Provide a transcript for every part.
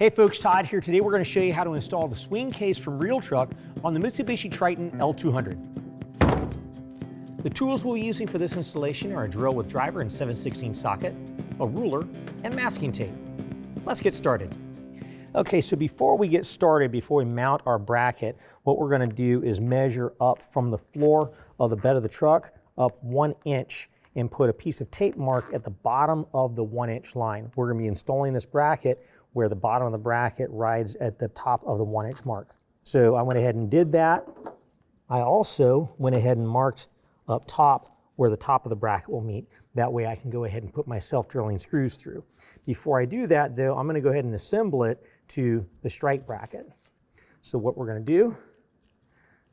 Hey folks, Todd here. Today we're going to show you how to install the swing case from RealTruck on the Mitsubishi Triton L200. The tools we'll be using for this installation are a drill with driver and 7/16 socket, a ruler, and masking tape. Let's get started. Okay, so before we get started, before we mount our bracket, what we're going to do is measure up from the floor of the bed of the truck up 1 inch and put a piece of tape mark at the bottom of the 1 inch line. We're going to be installing this bracket where the bottom of the bracket rides at the top of the 1 inch mark. So I went ahead and did that. I also went ahead and marked up top where the top of the bracket will meet. That way I can go ahead and put my self-drilling screws through. Before I do that though, I'm going to go ahead and assemble it to the strike bracket. So what we're going to do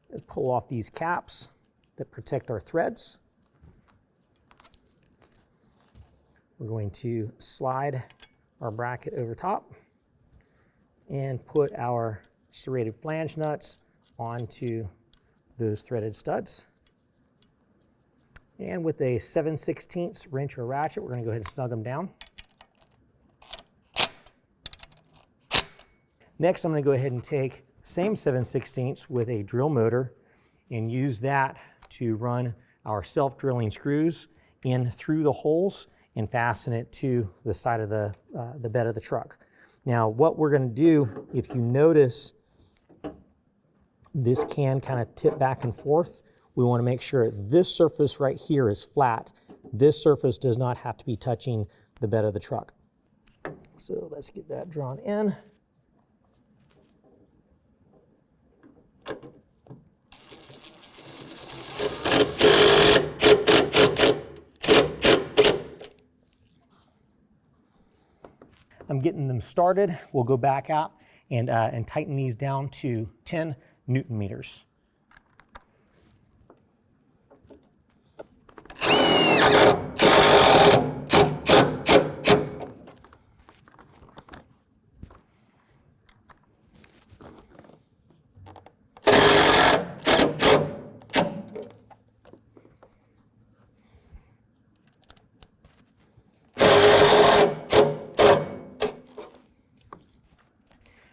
is pull off these caps that protect our threads. We're going to slide our bracket over top and put our serrated flange nuts onto those threaded studs. And with a 7/16 wrench or ratchet, we're going to go ahead and snug them down. Next, I'm going to go ahead and take same 7/16 with a drill motor and use that to run our self-drilling screws in through the holes and fasten it to the side of the bed of the truck. Now, what we're going to do, if you notice, this can kind of tip back and forth. We want to make sure this surface right here is flat. This surface does not have to be touching the bed of the truck. So let's get that drawn in. I'm getting them started. We'll go back out and tighten these down to 10 Newton meters.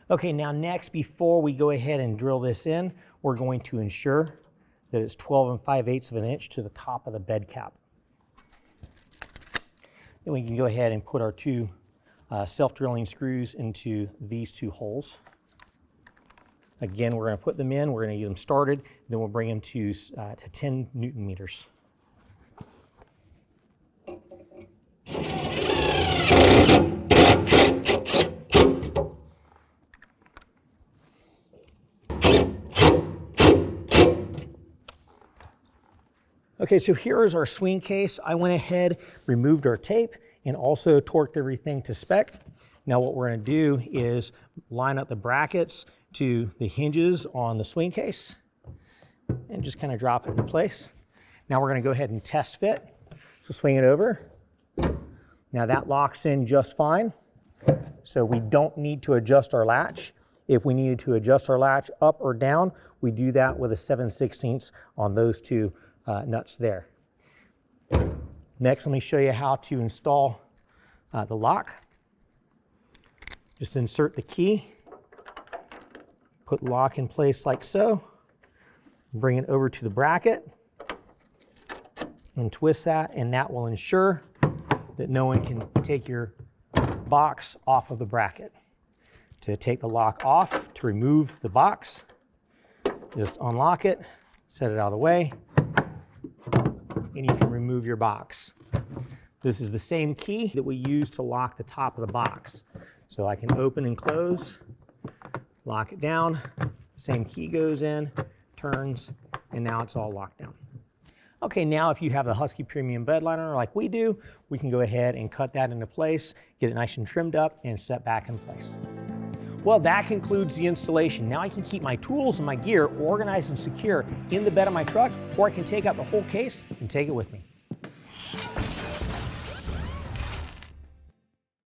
Okay, now next, before we go ahead and drill this in, we're going to ensure that it's 12 5/8 of an inch to the top of the bed cap. Then we can go ahead and put our two self-drilling screws into these two holes. Again, we're going to put them in, we're going to get them started, then we'll bring them to 10 Newton meters. Okay, so here is our swing case. I went ahead, removed our tape, and also torqued everything to spec. Now what we're going to do is line up the brackets to the hinges on the swing case and just kind of drop it into place. Now we're going to go ahead and test fit. So swing it over. Now that locks in just fine. So we don't need to adjust our latch. If we needed to adjust our latch up or down, we do that with a 7/16 on those two nuts there. Next, let me show you how to install the lock. Just insert the key, put the lock in place like so, bring it over to the bracket, and twist that, and that will ensure that no one can take your box off of the bracket. To take the lock off, to remove the box, just unlock it, set it out of the way, and you can remove your box. This is the same key that we use to lock the top of the box. So I can open and close, lock it down, same key goes in, turns, and now it's all locked down. Okay, now if you have the Husky Premium bed liner like we do, we can go ahead and cut that into place, get it nice and trimmed up, and set back in place. Well, that concludes the installation. Now I can keep my tools and my gear organized and secure in the bed of my truck, or I can take out the whole case and take it with me.